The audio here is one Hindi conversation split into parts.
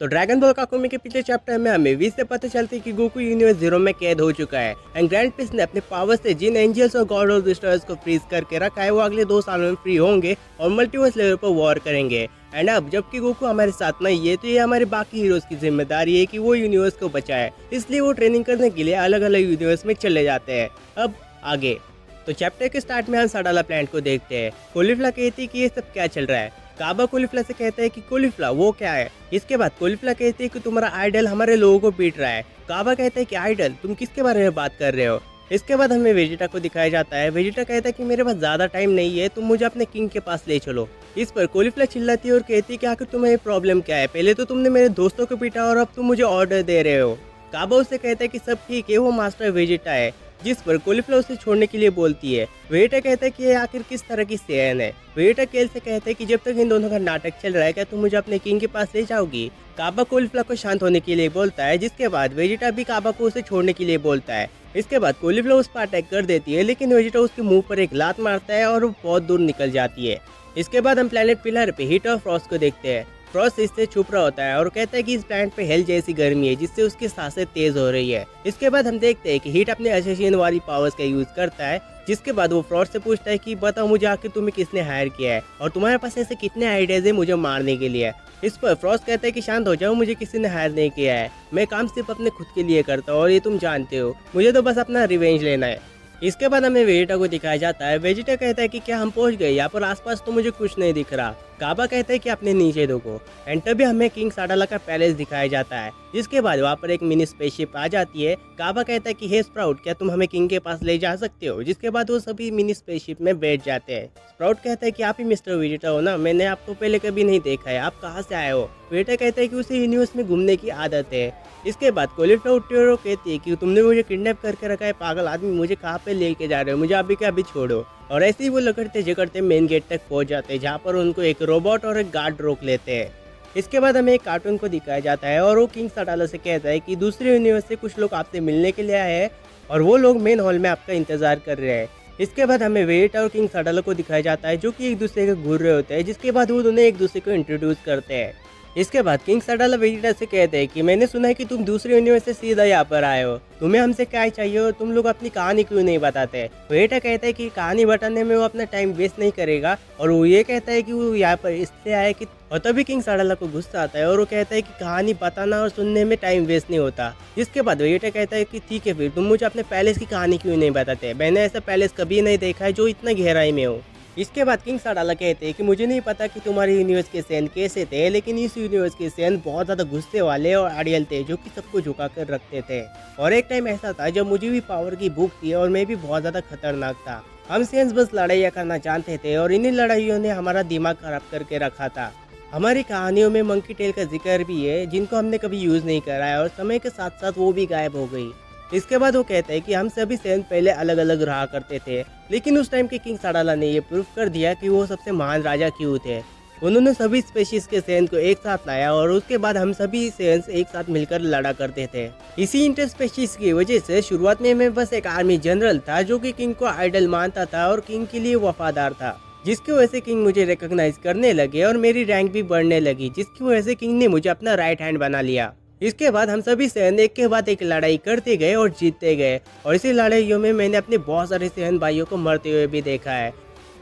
तो ड्रैगन बॉल काकुमी के पिछले चैप्टर में हमें वी से पता चलती है कि गोकू यूनिवर्स जीरो में कैद हो चुका है एंड ग्रैंड पीस ने अपने पावर से जिन एंजल्स और गॉड ऑफ डिस्ट्रॉयर्स को फ्रीज करके रखा है वो अगले 2 सालों में फ्री होंगे और मल्टीवर्स लेवल पर वॉर करेंगे। एंड अब जबकि गोकू हमारे साथ नहीं है तो ये हमारे बाकी हीरोज की जिम्मेदारी है कि वो यूनिवर्स को बचाए, इसलिए वो ट्रेनिंग करने के लिए अलग अलग यूनिवर्स में चले जाते हैं। अब आगे तो चैप्टर के स्टार्ट में हम सडाला प्लांट को देखते हैं। कोलिफ्ला कहती है कि ये सब क्या चल रहा है। काबा कोलिफ्ला से कहता है कि कोलिफ्ला वो क्या है। इसके बाद कोलिफ्ला कहती है कि तुम्हारा आइडल हमारे लोगों को पीट रहा है। काबा कहता है कि आइडल तुम किसके बारे में बात कर रहे हो। इसके बाद हमें वेजिटा को दिखाया जाता है। वेजिटा कहता है कि मेरे पास ज़्यादा टाइम नहीं है, तुम मुझे अपने किंग के पास ले चलो। इस पर कोलिफ्ला चिल्लाती है और कहती है कि आखिर तुम्हें प्रॉब्लम क्या है, पहले तो तुमने मेरे दोस्तों को पीटा और अब तुम मुझे ऑर्डर दे रहे हो। काबा उससे कहता है कि सब ठीक है, वो मास्टर वेजिटा है। जिस पर कोलिफ्ला उसे छोड़ने के लिए बोलती है। वेजिटा कहता है कि ये आखिर किस तरह की सेहन है। वेजिटा केल से कहता है कि जब तक इन दोनों का नाटक चल रहा है क्या तुम मुझे अपने किंग के पास ले जाओगी। काबा कोलिफ्ला को शांत होने के लिए बोलता है, जिसके बाद वेजिटा भी काबा को उसे छोड़ने के लिए बोलता है। इसके बाद कोलिफ्ला उस पर अटैक कर देती है, लेकिन वेजिटा उसके मुंह पर एक लात मारता है और वो बहुत दूर निकल जाती है। इसके बाद हम प्लेनेट पिलर पे हीट और फ्रॉस्ट को देखते हैं। फ्रॉस्ट इससे छुप रहा होता है और कहता है कि इस प्लांट पे हेल जैसी गर्मी है जिससे उसकी सांसें तेज हो रही है। इसके बाद हम देखते हैं कि हीट अपने असेसिन वाली पावर्स का यूज करता है, जिसके बाद वो फ्रॉस्ट से पूछता है कि बताओ मुझे आखिर तुम्हें किसने हायर किया है और तुम्हारे पास ऐसे कितने आइडियाज है मुझे मारने के लिए। इस पर फ्रॉस्ट कहता है कि शांत हो जाओ, मुझे किसी ने हायर नहीं किया है, मैं काम सिर्फ अपने खुद के लिए करता हूँ और ये तुम जानते हो, मुझे तो बस अपना रिवेंज लेना है। इसके बाद हमें वेजिटा को दिखाया जाता है। वेजिटा कहता है कि क्या हम पहुंच गए, यहाँ पर आसपास तो मुझे कुछ नहीं दिख रहा। काबा कहता है कि अपने नीचे देखो। एंड तभी हमें किंग साडाला का पैलेस दिखाया जाता है, जिसके बाद वहाँ पर एक मिनी स्पेसशिप आ जाती है। काबा कहता है कि हे स्प्राउट, क्या तुम हमें किंग के पास ले जा सकते हो, जिसके बाद वो सभी मिनी स्पेसशिप में बैठ जाते हैं। स्प्राउट कहता है कि आप ही मिस्टर वेजिटा हो ना, मैंने आपको पहले कभी नहीं देखा है, आप कहाँ से आए हो। वेजिटा कहता है कि उसे यूनिवर्स में घूमने की आदत है। इसके बाद कोलिफ्ला उठती है और कहती है कि तुमने मुझे किडनैप करके रखा है पागल आदमी, मुझे कहाँ पे लेके जा रहे हो, मुझे अभी के अभी छोड़ो। और ऐसे ही वो लकड़ते झगड़ते मेन गेट तक पहुंच जाते हैं, जहाँ पर उनको एक रोबोट और एक गार्ड रोक लेते हैं। इसके बाद हमें एक कार्टून को दिखाया जाता है और वो किंग साडाला से कहता है कि दूसरे यूनिवर्स से कुछ लोग आपसे मिलने के लिए आए हैं और वो लोग मेन हॉल में आपका इंतजार कर रहे हैं। इसके बाद हमें वेजिटा और किंग साडाला को दिखाया जाता है, जो कि एक दूसरे के घूर रहे होते हैं, जिसके बाद वो दोनों एक दूसरे को इंट्रोड्यूस करते हैं। इसके बाद किंग साडाला वेजिटा से कहते हैं कि मैंने सुना है कि तुम दूसरे यूनिवर्स से सीधा यहाँ पर आए हो, तुम्हें हमसे क्या चाहिए और तुम लोग अपनी कहानी क्यों नहीं बताते। वेजिटा कहता है कि कहानी बताने में वो अपना टाइम वेस्ट नहीं करेगा और वो ये कहता है कि वो यहाँ पर इसलिए आए कि, और तभी किंग साडाला को गुस्सा आता है और वो कहता है कि कहानी बताना और सुनने में टाइम वेस्ट नहीं होता। जिसके बाद वेजिटा कहता है कि ठीक है फिर तुम मुझे अपने पैलेस की कहानी क्यों नहीं बताते, मैंने ऐसा पैलेस कभी नहीं देखा है जो इतना गहराई में हो। इसके बाद किंग साडाला कहते हैं कि मुझे नहीं पता कि तुम्हारे यूनिवर्स के सैन कैसे थे, लेकिन इस यूनिवर्स के सैन बहुत ज़्यादा गुस्से वाले और अड़ियल थे, जो कि सबको झुका कर रखते थे। और एक टाइम ऐसा था जब मुझे भी पावर की भूख थी और मैं भी बहुत ज़्यादा खतरनाक था। हम सैन्स बस लड़ाइयाँ करना जानते थे और इन्हीं लड़ाइयों ने हमारा दिमाग खराब करके रखा था। हमारी कहानियों में मंकी टेल का जिक्र भी है, जिनको हमने कभी यूज़ नहीं करा है और समय के साथ साथ वो भी गायब हो गई। इसके बाद वो कहता है कि हम सभी सैन पहले अलग अलग रहा करते थे, लेकिन उस टाइम के किंग साडाला ने ये प्रूफ कर दिया कि वो सबसे महान राजा क्यों थे। उन्होंने सभी स्पेशीज के सैन को एक साथ लाया और उसके बाद हम सभी सैन्स एक साथ मिलकर लड़ा करते थे। इसी इंटर स्पेशीज की वजह से शुरुआत में मैं बस एक आर्मी जनरल था जो कि किंग को आइडल मानता था और किंग के लिए वफादार था, जिसकी वजह से किंग मुझे रिकॉग्नाइज करने लगे और मेरी रैंक भी बढ़ने लगी, जिसकी वजह से किंग ने मुझे अपना राइट हैंड बना लिया। इसके बाद हम सभी सैन एक के बाद एक लड़ाई करते गए और जीतते गए और इसी लड़ाइयों में मैंने अपने बहुत सारे सैन भाइयों को मरते हुए भी देखा है।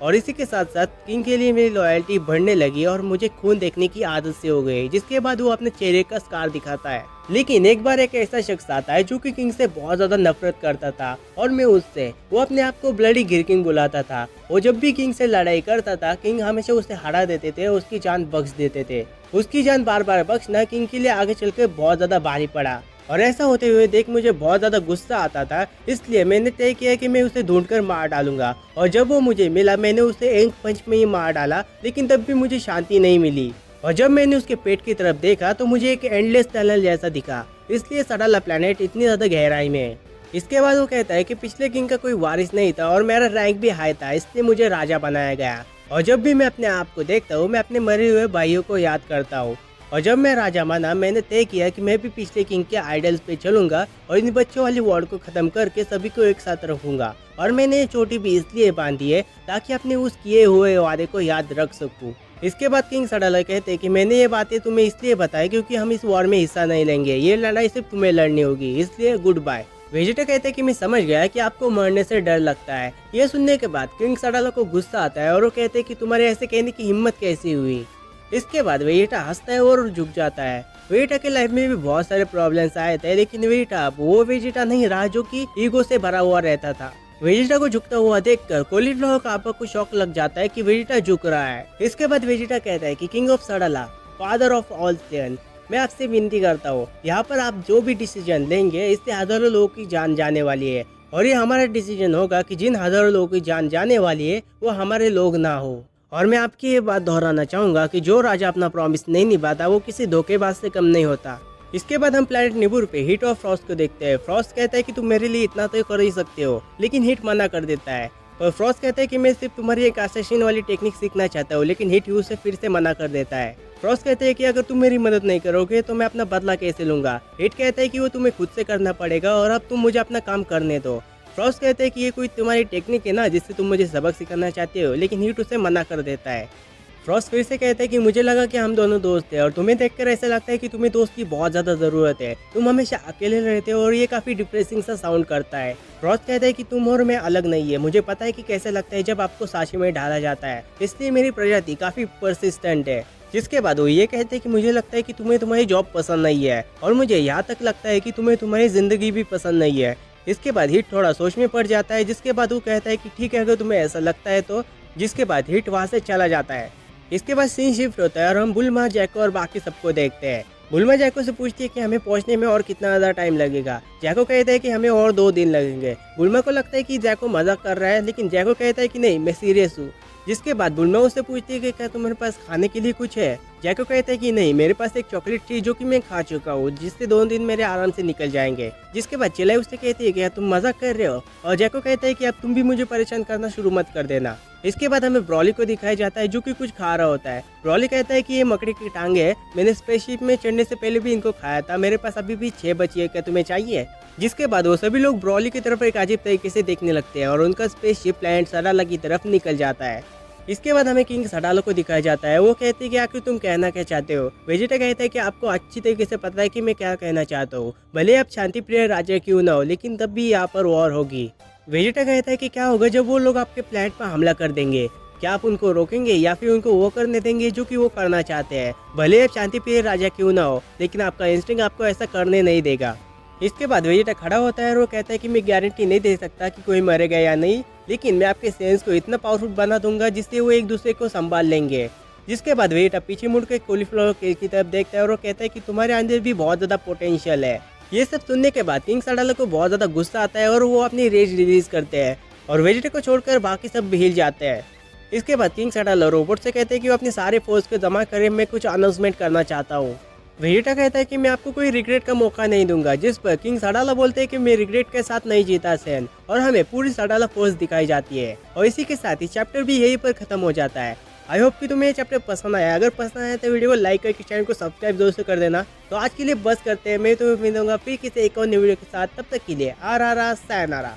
और इसी के साथ साथ किंग के लिए मेरी लॉयल्टी बढ़ने लगी और मुझे खून देखने की आदत से हो गई, जिसके बाद वो अपने चेहरे का स्कार दिखाता है। लेकिन एक बार एक ऐसा शख्स आता है जो कि किंग से बहुत ज्यादा नफरत करता था और मैं उससे, वो अपने आप को ब्लडी गिर किंग बुलाता था। वो जब भी किंग से लड़ाई करता था किंग हमेशा उसे हरा देते थे और उसकी जान बख्श देते थे। उसकी जान बार बार बख्शना किंग के लिए आगे चलकर बहुत ज्यादा भारी पड़ा और ऐसा होते हुए देख मुझे बहुत ज़्यादा गुस्सा आता था, इसलिए मैंने तय किया कि मैं उसे ढूंढकर मार डालूंगा। और जब वो मुझे मिला मैंने उसे एक पंच में ही मार डाला, लेकिन तब भी मुझे शांति नहीं मिली। और जब मैंने उसके पेट की तरफ देखा तो मुझे एक एंडलेस टनल जैसा दिखा, इसलिए साडाला प्लैनेट इतनी ज़्यादा गहराई में है। इसके बाद वो कहता है कि पिछले किंग का कोई वारिस नहीं था और मेरा रैंक भी हाई था, इसलिए मुझे राजा बनाया गया। और जब भी मैं अपने आप को देखता हूँ मैं अपने मरे हुए भाइयों को याद करता हूँ। और जब मैं राजा बना मैंने तय किया कि मैं भी पिछले किंग के आइडल्स पे चलूंगा और इन बच्चों वाली वॉर को खत्म करके सभी को एक साथ रखूंगा। और मैंने ये चोटी भी इसलिए बांधी है ताकि अपने उस किए हुए वादे को याद रख सकूं। इसके बाद किंग सडाला कहते हैं कि मैंने ये बातें तुम्हें इसलिए बताई क्योंकि हम इस वॉर में हिस्सा नहीं लेंगे, ये लड़ाई सिर्फ तुम्हें लड़नी होगी, इसलिए गुड बाय। वेजिटा कहते हैं कि मैं समझ गया कि आपको मरने से डर लगता है। ये सुनने के बाद किंग सडाला को गुस्सा आता है और वो कहते हैं कि तुम्हारे ऐसे कहने की हिम्मत कैसी हुई। इसके बाद वेजिटा हंसता है और झुक जाता है। वेजिटा के लाइफ में भी बहुत सारे प्रॉब्लम्स आए थे, लेकिन वेजिटा अब वो वेजिटा नहीं रहा जो कि ईगो से भरा हुआ रहता था। वेजिटा को झुकता हुआ देखकर कॉलीफ्लावर का आपा को शौक लग जाता है कि वेजिटा झुक रहा है। इसके बाद वेजिटा कहता है कि king of सडाला, father of all Sen, मैं आपसे विनती करता हूँ, यहाँ पर आप जो भी डिसीजन लेंगे इससे हजारों लोगों की जान जाने वाली है, और ये हमारा डिसीजन होगा कि जिन हजारों लोगों की जान जाने वाली है वो हमारे लोग ना हो। और मैं आपकी ये बात दोहराना चाहूँगा कि जो राजा अपना प्रॉमिस नहीं निभाता वो किसी धोखेबाज से कम नहीं होता। इसके बाद हम प्लैनेट निबूर पे हीट और फ्रॉस्ट को देखते हैं। फ्रॉस्ट कहता है कि तुम मेरे लिए इतना तो कर ही सकते हो, लेकिन हीट मना कर देता है। और फ्रॉस्ट कहता है कि मैं सिर्फ तुम्हारी एक असैसिन वाली टेक्निक सीखना चाहता हूँ, लेकिन हीट उसे फिर से मना कर देता है। फ्रॉस्ट कहते हैं कि अगर तुम मेरी मदद नहीं करोगे तो मैं अपना बदला कैसे लूंगा। हीट कहता है कि वो तुम्हें खुद से करना पड़ेगा और अब तुम मुझे अपना काम करने दो। फ्रॉस्ट कहते हैं कि ये कोई तुम्हारी टेक्निक है ना जिससे तुम मुझे सबक सिखाना चाहते हो, लेकिन हीट उसे मना कर देता है। फ्रॉस्ट फिर से कहते हैं कि मुझे लगा कि हम दोनों दोस्त हैं और तुम्हें देखकर ऐसा लगता है कि तुम्हें दोस्त की बहुत ज़्यादा ज़रूरत है, तुम हमेशा अकेले रहते हो और ये काफ़ी डिप्रेसिंग सा साउंड करता है। फ्रॉस्ट कहता है कि तुम और मैं अलग नहीं है, मुझे पता है कि कैसे लगता है जब आपको सांचे में डाला जाता है, इसलिए मेरी प्रजाति काफ़ी परसिस्टेंट है। जिसके बाद वो ये कहते हैं कि मुझे लगता है कि तुम्हें तुम्हारी जॉब पसंद नहीं है, और मुझे यहाँ तक लगता है कि तुम्हें तुम्हारी ज़िंदगी भी पसंद नहीं है। इसके बाद हिट थोड़ा सोच में पड़ जाता है, जिसके बाद वो कहता है कि ठीक है अगर तुम्हें ऐसा लगता है तो। जिसके बाद हिट वहाँ से चला जाता है। इसके बाद सीन शिफ्ट होता है और हम बुल्मा, जैको और बाकी सबको देखते हैं। बुल्मा जैको से पूछती है कि हमें पहुंचने में और कितना ज़्यादा टाइम लगेगा। जैको कहता है कि हमें और 2 दिन लगेंगे। बुल्मा को लगता है कि जैको मजाक कर रहा है, लेकिन जैको कहता है कि नहीं मैं सीरियस हूँ। जिसके बाद बुल्मा उससे पूछती है कि क्या तुम्हारे पास खाने के लिए कुछ है। जैको कहता है कि नहीं, मेरे पास एक चॉकलेट थी जो कि मैं खा चुका हूँ, जिससे 2 दिन मेरे आराम से निकल जाएंगे। जिसके बाद चिलाई उससे कहती है कि तुम मजाक कर रहे हो, और जैको कहता है कि अब तुम भी मुझे परेशान करना शुरू मत कर देना। इसके बाद हमें ब्रॉली को दिखाया जाता है जो कि कुछ खा रहा होता है। ब्रॉली कहता है कि ये मकड़ी की टांग है, मैंने स्पेसशिप में चढ़ने से पहले भी इनको खाया था, मेरे पास अभी भी 6 बची है, क्या तुम्हें चाहिए। जिसके बाद वो सभी लोग ब्रॉली की तरफ एक अजीब तरीके से देखने लगते हैं और उनका स्पेसशिप प्लैनेट सडाला की तरफ निकल जाता है। इसके बाद हमें किंग सडाला को दिखाया जाता है। वो कहते हैं कि आखिर तुम कहना क्या चाहते हो। वेजिटा कहता है कि आपको अच्छी तरीके से पता है कि मैं क्या कहना चाहता हूँ, भले आप शांति प्रिय राजा क्यों ना हो, लेकिन तब भी यहाँ पर वॉर होगी। वेजिटा कहता है कि क्या होगा जब वो लोग आपके प्लैनेट पर हमला कर देंगे, क्या आप उनको रोकेंगे या फिर उनको वो करने देंगे जो कि वो करना चाहते हैं। भले आप शांति प्रिय राजा क्यों ना हो, लेकिन आपका इंस्टिंक्ट आपको ऐसा करने नहीं देगा। इसके बाद वेजिटा खड़ा होता है और वो कहता है कि मैं गारंटी नहीं दे सकता कि कोई मरेगा या नहीं, लेकिन मैं आपके सेंस को इतना पावरफुल बना दूंगा जिससे वो एक दूसरे को संभाल लेंगे। जिसके बाद वेजिटा पीछे मुड़ के कॉलीफ्लावर की तरफ देखता है और वो कहता है कि तुम्हारे अंदर भी बहुत ज़्यादा पोटेंशियल है। ये सब सुनने के बाद किंग सडाला को बहुत ज़्यादा गुस्सा आता है और वो अपनी रेज रिलीज करते हैं और वेजिटा को छोड़कर बाकी सब भी हिल जाते हैं। इसके बाद किंग सडाला रोबोट से कहते हैं कि वो अपने सारे फोर्स को जमा करे, मैं कुछ अनाउंसमेंट करना चाहता हूँ। वेजिटा कहता है कि मैं आपको कोई रिग्रेट का मौका नहीं दूंगा, जिस पर किंग सडाला बोलते हैं कि मैं रिग्रेट के साथ नहीं जीता सेन, और हमें पूरी सडाला फोर्स दिखाई जाती है। और इसी के साथ ही चैप्टर भी यहीं पर खत्म हो जाता है। आई होप कि तुम्हें ये चैप्टर पसंद आया। अगर पसंद आया तो वीडियो को लाइक करके चैनल को सब्सक्राइब जरूर से कर देना। तो आज के लिए बस करते हैं, मैं तुम्हें मिलूंगा फिर किसी एक और न्यू वीडियो के साथ। तब तक के लिए आर आर sayonara।